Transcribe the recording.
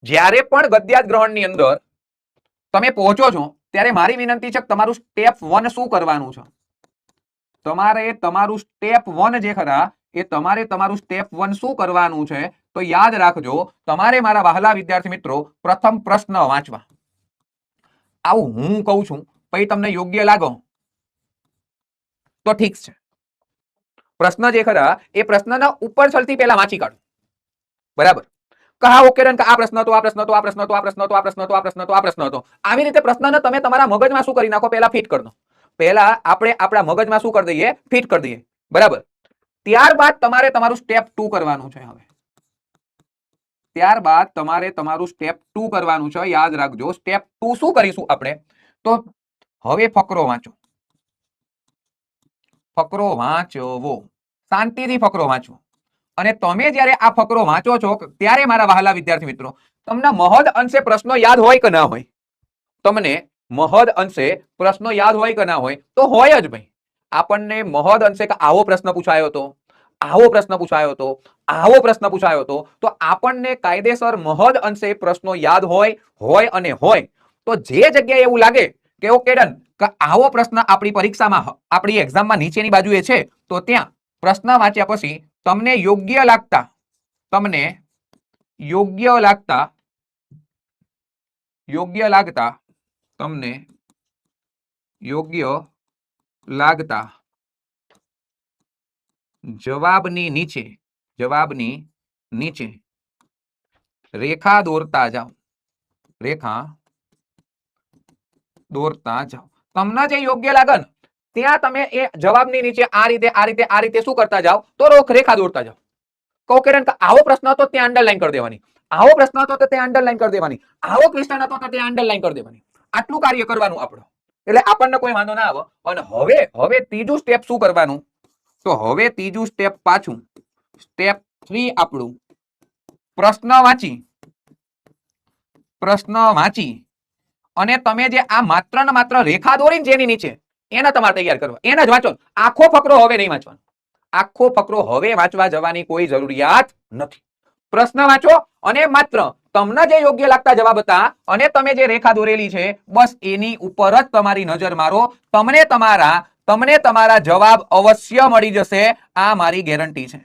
જ્યારે પણ ગદ્યાર્થ ગ્રહણની અંદર તમે પહોંચો છો ત્યારે મારી વિનંતી છે કે તમારું સ્ટેપ 1 શું કરવાનું છે? તમારે તમારું સ્ટેપ 1 જે ખરા એ તમારે તમારું સ્ટેપ 1 શું કરવાનું છે? તો યાદ રાખજો, તમારે મારા વહાલા વિદ્યાર્થી મિત્રો પ્રથમ પ્રશ્ન વાંચવા. આવું હું કહું છું પછી તમને યોગ્ય લાગો તો ઠીક છે. પ્રશ્ન જે ખરા એ પ્રશ્નના ઉપર છલથી પહેલા વાંચી કાઢો. બરાબર? કહા ઓકે ડન, આ પ્રશ્ન તો આ પ્રશ્ન તો આ પ્રશ્ન તો આ પ્રશ્ન તો આ પ્રશ્ન તો આ પ્રશ્ન તો આ પ્રશ્ન તો આવી રીતે પ્રશ્નને તમે તમારા મગજમાં શું કરી નાખો, પહેલા ફિટ કરી દો. પહેલા આપણે આપણા મગજમાં શું કરી દઈએ? ફિટ કરી દઈએ. બરાબર? ત્યારબાદ તમારે તમારું સ્ટેપ 2 કરવાનું છે. હવે ત્યારબાદ તમારે તમારું સ્ટેપ 2 કરવાનું છે. યાદ રાખજો, સ્ટેપ 2 શું કરીશું આપણે? તો હવે ફકરો વાંચો. ફકરો વાંચવો, શાંતિથી ફકરો વાંચવો. અને તમે જ્યારે આ ફકરો વાંચો છો ત્યારે મારા વહાલા વિદ્યાર્થી મિત્રો તમને મહદ અંશે પ્રશ્નો યાદ હોય કે ના હોય? તમને મહદ અંશે પ્રશ્નો યાદ હોય કે ના હોય? તો હોય જ ભાઈ. આપણને મહદ અંશે કે આવો પ્રશ્ન પૂછાયો હતો, આવો પ્રશ્ન પૂછાયો હતો, આવો પ્રશ્ન પૂછાયો હતો, તો આપણને કાયદેસર મહદ અંશે પ્રશ્નો યાદ હોય અને હોય. તો જે જગ્યાએ એવું લાગે કે ઓકે ડન કે આવો પ્રશ્ન આપણી પરીક્ષામાં આપણી એક્ઝામમાં નીચેની બાજુએ છે, તો ત્યાં પ્રશ્ન વાંચ્યા પછી તમને યોગ્ય લાગતા જવાબની નીચે રેખા દોરતા જાઓ. તમને જે યોગ્ય લાગે ને ત્યાં તમે એ જવાબની નીચે આ રીતે શું કરતા જાઓ? તો રેખા દોરતા જાઓ. કહો કે આવો પ્રશ્ન હતો ત્યાં અંડરલાઈન કરી દેવાની, આવો પ્રશ્ન હતો તો ત્યાં અંડરલાઈન કરી દેવાની, આવો ક્વેશ્ચન હતો તો ત્યાં અંડરલાઈન કરી દેવાની. આટલું કાર્ય કરવાનું આપણું, એટલે આપણને કોઈ વાંધો ના આવે. અને હવે ત્રીજું સ્ટેપ શું કરવાનું? તો હવે ત્રીજું સ્ટેપ પાછું સ્ટેપ 3 આપણું પ્રશ્ન વાંચી અને તમે જે આ માત્ર ને માત્ર રેખા દોરીને જેની નીચે એને તમારે તૈયાર કરવા, એને જ વાંચો. આખો ફકરો હવે નહીં વાંચવાનો. આખો ફકરો હવે વાંચવા જવાની કોઈ જરૂરિયાત નથી. પ્રશ્ન વાંચો અને માત્ર તમને જે યોગ્ય લાગતા જવાબ હતા અને તમે જે રેખા દોરેલી છે બસ એની ઉપર જ તમારી નજર મારો. તમને તમારા જવાબ અવશ્ય મળી જશે, આ મારી ગેરંટી છે.